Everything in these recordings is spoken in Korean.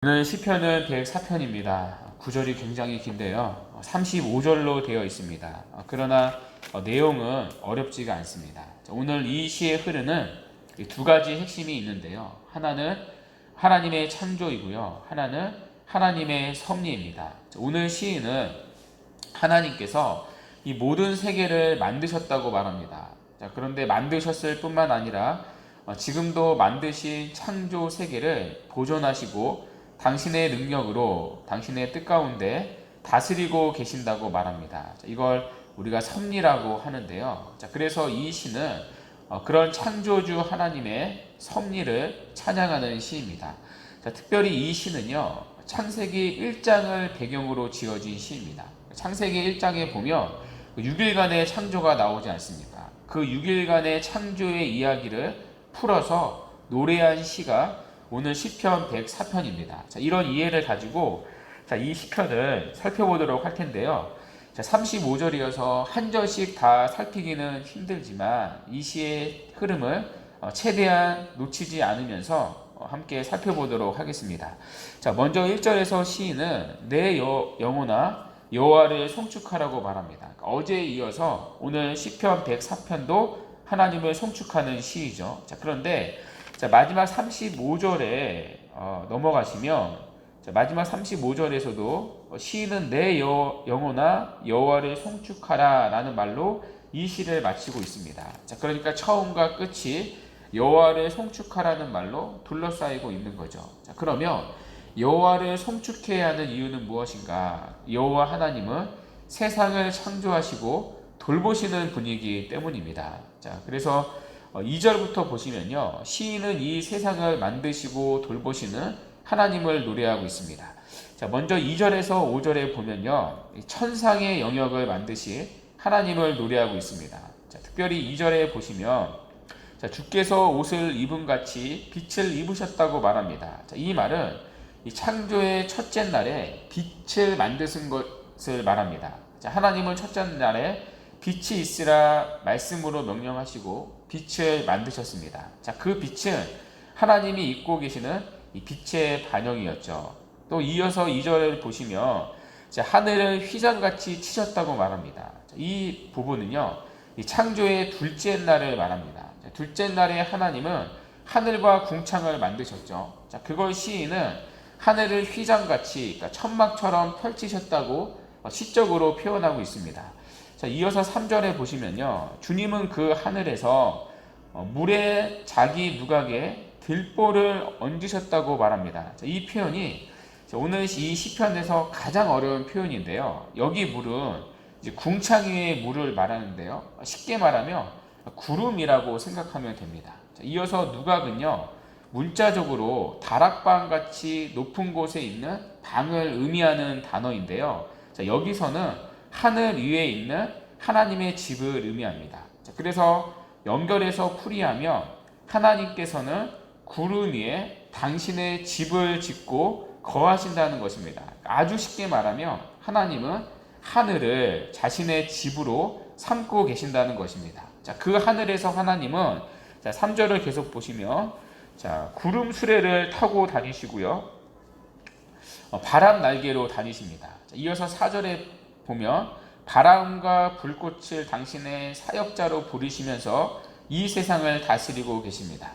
오늘 시편은 104편입니다. 구절이 굉장히 긴데요. 35절로 되어 있습니다. 그러나 내용은 어렵지가 않습니다. 오늘 이 시의 흐르는 두 가지 핵심이 있는데요. 하나는 하나님의 창조이고요. 하나는 하나님의 섭리입니다. 오늘 시인은 하나님께서 이 모든 세계를 만드셨다고 말합니다. 그런데 만드셨을 뿐만 아니라 지금도 만드신 창조 세계를 보존하시고 당신의 능력으로 당신의 뜻 가운데 다스리고 계신다고 말합니다. 이걸 우리가 섭리라고 하는데요. 그래서 이 시는 그런 창조주 하나님의 섭리를 찬양하는 시입니다. 특별히 이 시는요, 창세기 1장을 배경으로 지어진 시입니다. 창세기 1장에 보면 6일간의 창조가 나오지 않습니까? 그 6일간의 창조의 이야기를 풀어서 노래한 시가 오늘 시편 104편입니다. 이런 이해를 가지고 이 시편을 살펴보도록 할 텐데요. 35절이어서 한 절씩 다 살피기는 힘들지만 이 시의 흐름을 최대한 놓치지 않으면서 함께 살펴보도록 하겠습니다. 먼저 1절에서 시인은 내 영혼아 여호와를 송축하라고 말합니다. 어제에 이어서 오늘 시편 104편도 하나님을 송축하는 시이죠. 그런데 마지막 35절에 넘어가시면 마지막 35절에서도 시인은 내 영혼아 여호와를 송축하라 라는 말로 이 시를 마치고 있습니다. 그러니까 처음과 끝이 여호와를 송축하라는 말로 둘러싸이고 있는 거죠. 그러면 여호와를 송축해야 하는 이유는 무엇인가? 여호와 하나님은 세상을 창조하시고 돌보시는 분이기 때문입니다. 그래서 2절부터 보시면요, 시인은 이 세상을 만드시고 돌보시는 하나님을 노래하고 있습니다. 먼저 2절에서 5절에 보면요, 천상의 영역을 만드신 하나님을 노래하고 있습니다. 특별히 2절에 보시면 주께서 옷을 입은 같이 빛을 입으셨다고 말합니다. 이 말은 이 창조의 첫째 날에 빛을 만드신 것을 말합니다. 하나님은 첫째 날에 빛이 있으라 말씀으로 명령하시고 빛을 만드셨습니다. 그 빛은 하나님이 입고 계시는 이 빛의 반영이었죠. 또 이어서 2절을 보시면 하늘을 휘장같이 치셨다고 말합니다. 이 부분은요, 이 창조의 둘째 날을 말합니다. 둘째 날에 하나님은 하늘과 궁창을 만드셨죠. 그걸 시인은 하늘을 휘장같이, 그러니까 천막처럼 펼치셨다고 시적으로 표현하고 있습니다. 이어서 3절에 보시면요, 주님은 그 하늘에서 물에 자기 누각에 들보를 얹으셨다고 말합니다. 이 표현이 오늘 이 시편에서 가장 어려운 표현인데요. 여기 물은 이제 궁창 위의 물을 말하는데요. 쉽게 말하면 구름이라고 생각하면 됩니다. 이어서 누각은요, 문자적으로 다락방 같이 높은 곳에 있는 방을 의미하는 단어인데요. 여기서는 하늘 위에 있는 하나님의 집을 의미합니다. 그래서 연결해서 풀이하면 하나님께서는 구름 위에 당신의 집을 짓고 거하신다는 것입니다. 아주 쉽게 말하면 하나님은 하늘을 자신의 집으로 삼고 계신다는 것입니다. 그 하늘에서 하나님은 3절을 계속 보시면 구름 수레를 타고 다니시고요, 바람 날개로 다니십니다. 이어서 4절에 보면 바람과 불꽃을 당신의 사역자로 부르시면서 이 세상을 다스리고 계십니다.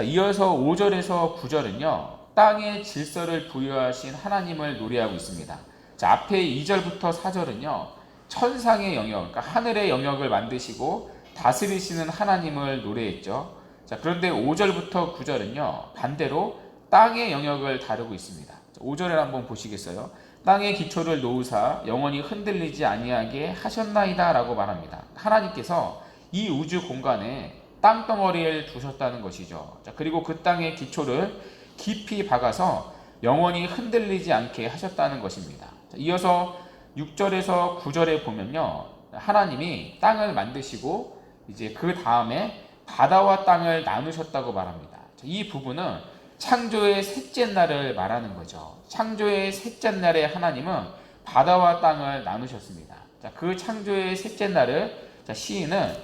이어서 5절에서 9절은요, 땅의 질서를 부여하신 하나님을 노래하고 있습니다. 앞에 2절부터 4절은요, 천상의 영역, 그러니까 하늘의 영역을 만드시고 다스리시는 하나님을 노래했죠. 그런데 5절부터 9절은요, 반대로 땅의 영역을 다루고 있습니다. 5절을 한번 보시겠어요? 땅의 기초를 놓으사 영원히 흔들리지 아니하게 하셨나이다 라고 말합니다. 하나님께서 이 우주 공간에 땅덩어리를 두셨다는 것이죠. 그리고 그 땅의 기초를 깊이 박아서 영원히 흔들리지 않게 하셨다는 것입니다. 이어서 6절에서 9절에 보면요, 하나님이 땅을 만드시고 이제 그 다음에 바다와 땅을 나누셨다고 말합니다. 이 부분은 창조의 셋째 날을 말하는 거죠. 창조의 셋째 날에 하나님은 바다와 땅을 나누셨습니다. 그 창조의 셋째 날을 시인은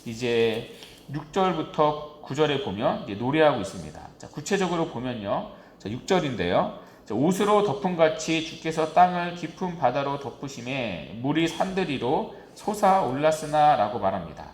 이제 6절부터 9절에 보면 이제 노래하고 있습니다. 구체적으로 보면요, 6절인데요. 옷으로 덮음같이 주께서 땅을 깊은 바다로 덮으심에 물이 산들이로 솟아올랐으나 라고 말합니다.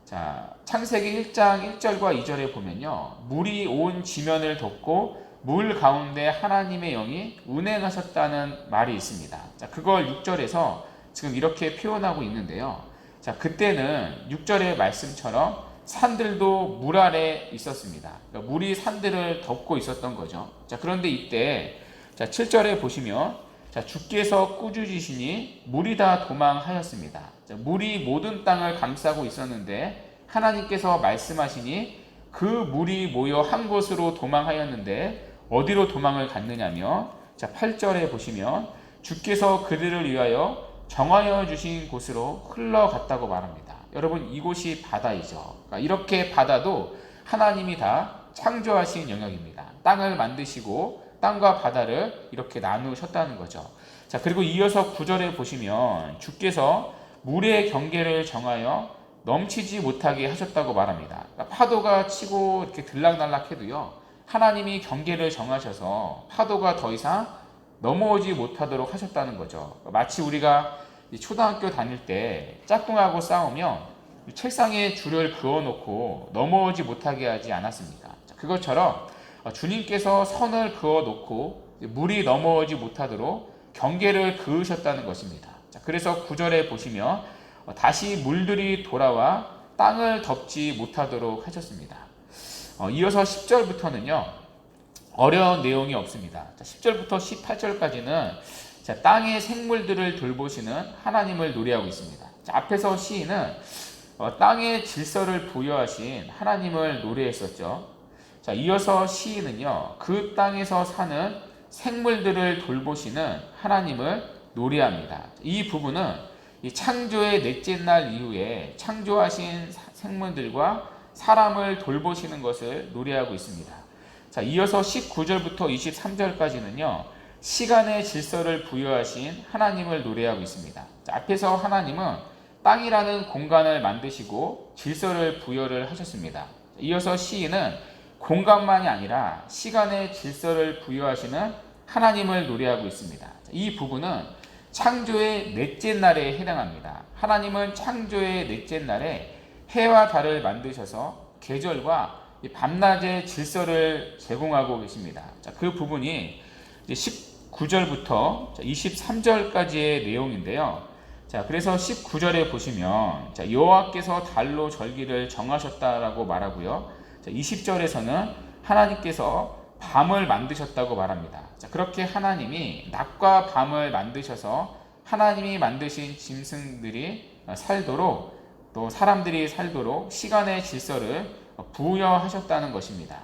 자, 창세기 1장 1절과 2절에 보면요, 물이 온 지면을 덮고 물 가운데 하나님의 영이 운행하셨다는 말이 있습니다. 자, 그걸 6절에서 지금 이렇게 표현하고 있는데요. 자, 그때는 6절의 말씀처럼 산들도 물 아래 있었습니다. 그러니까 물이 산들을 덮고 있었던 거죠. 자, 그런데 이때 자, 7절에 보시면 자, 주께서 꾸짖으시니 물이 다 도망하였습니다. 자, 물이 모든 땅을 감싸고 있었는데 하나님께서 말씀하시니 그 물이 모여 한 곳으로 도망하였는데 어디로 도망을 갔느냐며, 자, 8절에 보시면 주께서 그들을 위하여 정하여 주신 곳으로 흘러갔다고 말합니다. 여러분, 이곳이 바다이죠. 그러니까 이렇게 바다도 하나님이 다 창조하신 영역입니다. 땅을 만드시고 땅과 바다를 이렇게 나누셨다는 거죠. 자, 그리고 이어서 9절에 보시면 주께서 물의 경계를 정하여 넘치지 못하게 하셨다고 말합니다. 그러니까 파도가 치고 이렇게 들락날락해도요, 하나님이 경계를 정하셔서 파도가 더 이상 넘어오지 못하도록 하셨다는 거죠. 마치 우리가 초등학교 다닐 때 짝꿍하고 싸우면 책상에 줄을 그어놓고 넘어오지 못하게 하지 않았습니까? 그것처럼 주님께서 선을 그어놓고 물이 넘어오지 못하도록 경계를 그으셨다는 것입니다. 그래서 9절에 보시면 다시 물들이 돌아와 땅을 덮지 못하도록 하셨습니다. 이어서 10절부터는요, 어려운 내용이 없습니다. 10절부터 18절까지는 땅의 생물들을 돌보시는 하나님을 노래하고 있습니다. 앞에서 시인은 땅의 질서를 부여하신 하나님을 노래했었죠. 자, 이어서 시인은요, 그 땅에서 사는 생물들을 돌보시는 하나님을 노래합니다. 이 부분은 이 창조의 넷째 날 이후에 창조하신 생물들과 사람을 돌보시는 것을 노래하고 있습니다. 자, 이어서 19절부터 23절까지는요, 시간의 질서를 부여하신 하나님을 노래하고 있습니다. 자, 앞에서 하나님은 땅이라는 공간을 만드시고 질서를 부여를 하셨습니다. 이어서 시인은 공간만이 아니라 시간의 질서를 부여하시는 하나님을 노래하고 있습니다. 이 부분은 창조의 넷째 날에 해당합니다. 하나님은 창조의 넷째 날에 해와 달을 만드셔서 계절과 밤낮의 질서를 제공하고 계십니다. 자, 그 부분이 19절부터 23절까지의 내용인데요. 자, 그래서 19절에 보시면 여호와께서 달로 절기를 정하셨다라고 말하고요. 자, 20절에서는 하나님께서 밤을 만드셨다고 말합니다. 자, 그렇게 하나님이 낮과 밤을 만드셔서 하나님이 만드신 짐승들이 살도록, 또 사람들이 살도록 시간의 질서를 부여하셨다는 것입니다.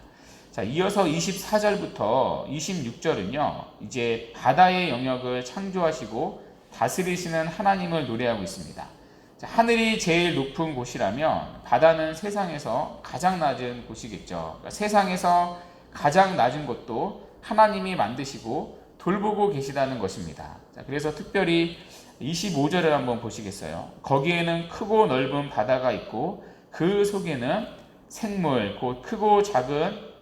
자, 이어서 24절부터 26절은요, 이제 바다의 영역을 창조하시고 다스리시는 하나님을 노래하고 있습니다. 자, 하늘이 제일 높은 곳이라면 바다는 세상에서 가장 낮은 곳이겠죠. 그러니까 세상에서 가장 낮은 곳도 하나님이 만드시고 돌보고 계시다는 것입니다. 자, 그래서 특별히 25절을 한번 보시겠어요? 거기에는 크고 넓은 바다가 있고 그 속에는 생물, 곧 크고 작은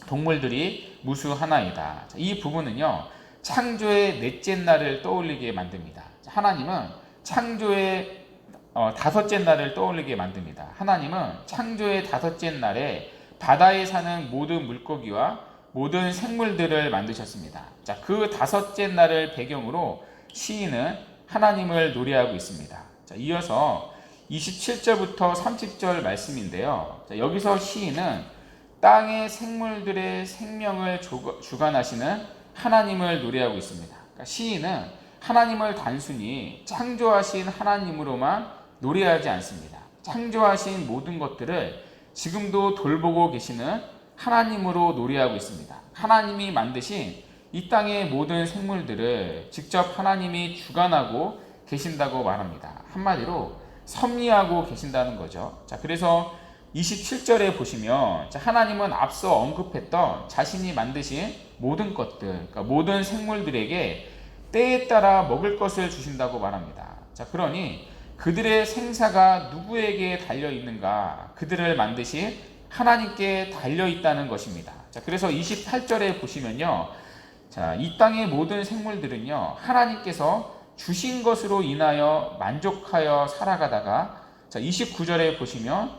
동물들이 무수하나이다. 자, 이 부분은요, 창조의 넷째 날을 떠올리게 만듭니다. 하나님은 창조의 다섯째 날을 떠올리게 만듭니다. 하나님은 창조의 다섯째 날에 바다에 사는 모든 물고기와 모든 생물들을 만드셨습니다. 자, 그 다섯째 날을 배경으로 시인은 하나님을 노래하고 있습니다. 자, 이어서 27절부터 30절 말씀인데요. 자, 여기서 시인은 땅의 생물들의 생명을 주관하시는 하나님을 노래하고 있습니다. 그러니까 시인은 하나님을 단순히 창조하신 하나님으로만 노래하지 않습니다. 창조하신 모든 것들을 지금도 돌보고 계시는 하나님으로 노래하고 있습니다. 하나님이 만드신 이 땅의 모든 생물들을 직접 하나님이 주관하고 계신다고 말합니다. 한마디로 섭리하고 계신다는 거죠. 자, 그래서 27절에 보시면 하나님은 앞서 언급했던 자신이 만드신 모든 것들, 그러니까 모든 생물들에게 때에 따라 먹을 것을 주신다고 말합니다. 자, 그러니 그들의 생사가 누구에게 달려 있는가? 그들을 만드신 하나님께 달려 있다는 것입니다. 자, 그래서 28절에 보시면요, 자, 이 땅의 모든 생물들은요, 하나님께서 주신 것으로 인하여 만족하여 살아가다가, 자, 29절에 보시면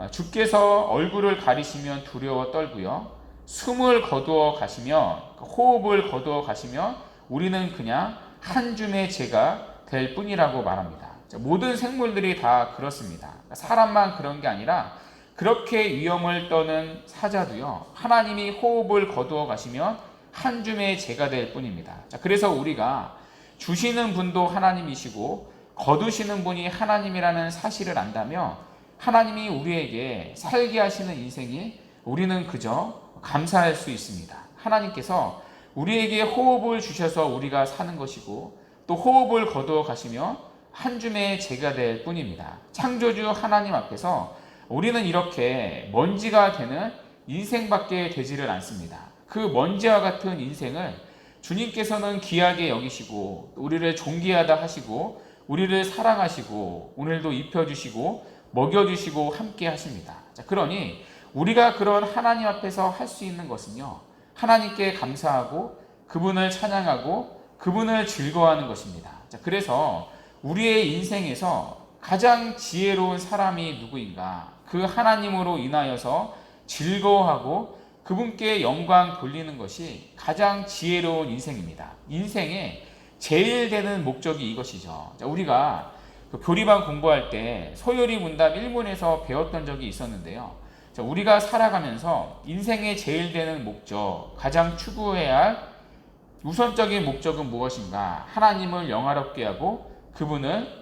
주께서 얼굴을 가리시면 두려워 떨고요, 숨을 거두어 가시면, 호흡을 거두어 가시면 우리는 그냥 한 줌의 재가 될 뿐이라고 말합니다. 자, 모든 생물들이 다 그렇습니다. 사람만 그런 게 아니라 그렇게 위험을 떠는 사자도요, 하나님이 호흡을 거두어 가시면 한 줌의 재가 될 뿐입니다. 자, 그래서 우리가 주시는 분도 하나님이시고 거두시는 분이 하나님이라는 사실을 안다면 하나님이 우리에게 살게 하시는 인생이 우리는 그저 감사할 수 있습니다. 하나님께서 우리에게 호흡을 주셔서 우리가 사는 것이고 또 호흡을 거두어 가시며 한 줌의 재가 될 뿐입니다. 창조주 하나님 앞에서 우리는 이렇게 먼지가 되는 인생밖에 되지를 않습니다. 그 먼지와 같은 인생을 주님께서는 귀하게 여기시고 우리를 존귀하다 하시고 우리를 사랑하시고 오늘도 입혀주시고 먹여주시고 함께 하십니다. 자, 그러니 우리가 그런 하나님 앞에서 할 수 있는 것은요, 하나님께 감사하고 그분을 찬양하고 그분을 즐거워하는 것입니다. 자, 그래서 우리의 인생에서 가장 지혜로운 사람이 누구인가? 그 하나님으로 인하여서 즐거워하고 그분께 영광 돌리는 것이 가장 지혜로운 인생입니다. 인생의 제일 되는 목적이 이것이죠. 자, 우리가 교리반 공부할 때 소요리 문답 1문에서 배웠던 적이 있었는데요. 자, 우리가 살아가면서 인생의 제일 되는 목적, 가장 추구해야 할 우선적인 목적은 무엇인가? 하나님을 영화롭게 하고 그분을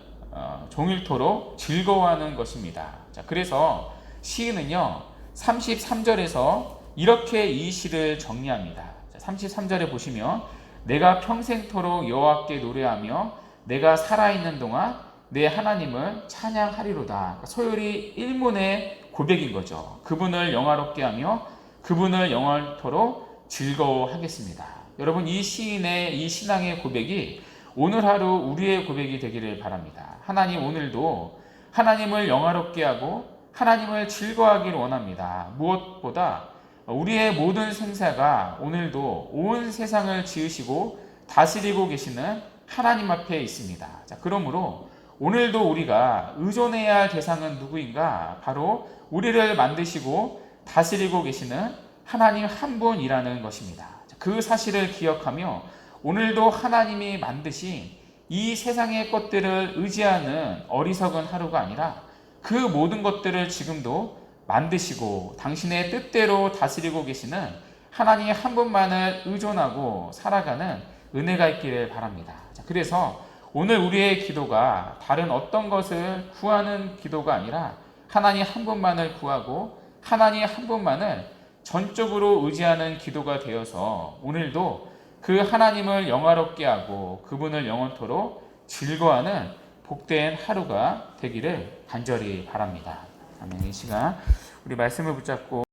종일토록 즐거워하는 것입니다. 자, 그래서 시인은요 33절에서 이렇게 이 시를 정리합니다. 33절에 보시면 내가 평생토록 여호와께 노래하며 내가 살아있는 동안 내 하나님을 찬양하리로다. 소요리 1문의 고백인 거죠. 그분을 영화롭게 하며 그분을 영원토록 즐거워하겠습니다. 여러분, 이 시인의 이 신앙의 고백이 오늘 하루 우리의 고백이 되기를 바랍니다. 하나님, 오늘도 하나님을 영화롭게 하고 하나님을 즐거워하기를 원합니다. 무엇보다 우리의 모든 생사가 오늘도 온 세상을 지으시고 다스리고 계시는 하나님 앞에 있습니다. 자, 그러므로 오늘도 우리가 의존해야 할 대상은 누구인가? 바로 우리를 만드시고 다스리고 계시는 하나님 한 분이라는 것입니다. 그 사실을 기억하며 오늘도 하나님이 만드신 이 세상의 것들을 의지하는 어리석은 하루가 아니라 그 모든 것들을 지금도 만드시고 당신의 뜻대로 다스리고 계시는 하나님 한 분만을 의존하고 살아가는 은혜가 있기를 바랍니다. 자, 그래서 오늘 우리의 기도가 다른 어떤 것을 구하는 기도가 아니라 하나님 한 분만을 구하고 하나님 한 분만을 전적으로 의지하는 기도가 되어서 오늘도 그 하나님을 영화롭게 하고 그분을 영원토록 즐거워하는 복된 하루가 되기를 간절히 바랍니다. 아멘. 이 시간 우리 말씀을 붙잡고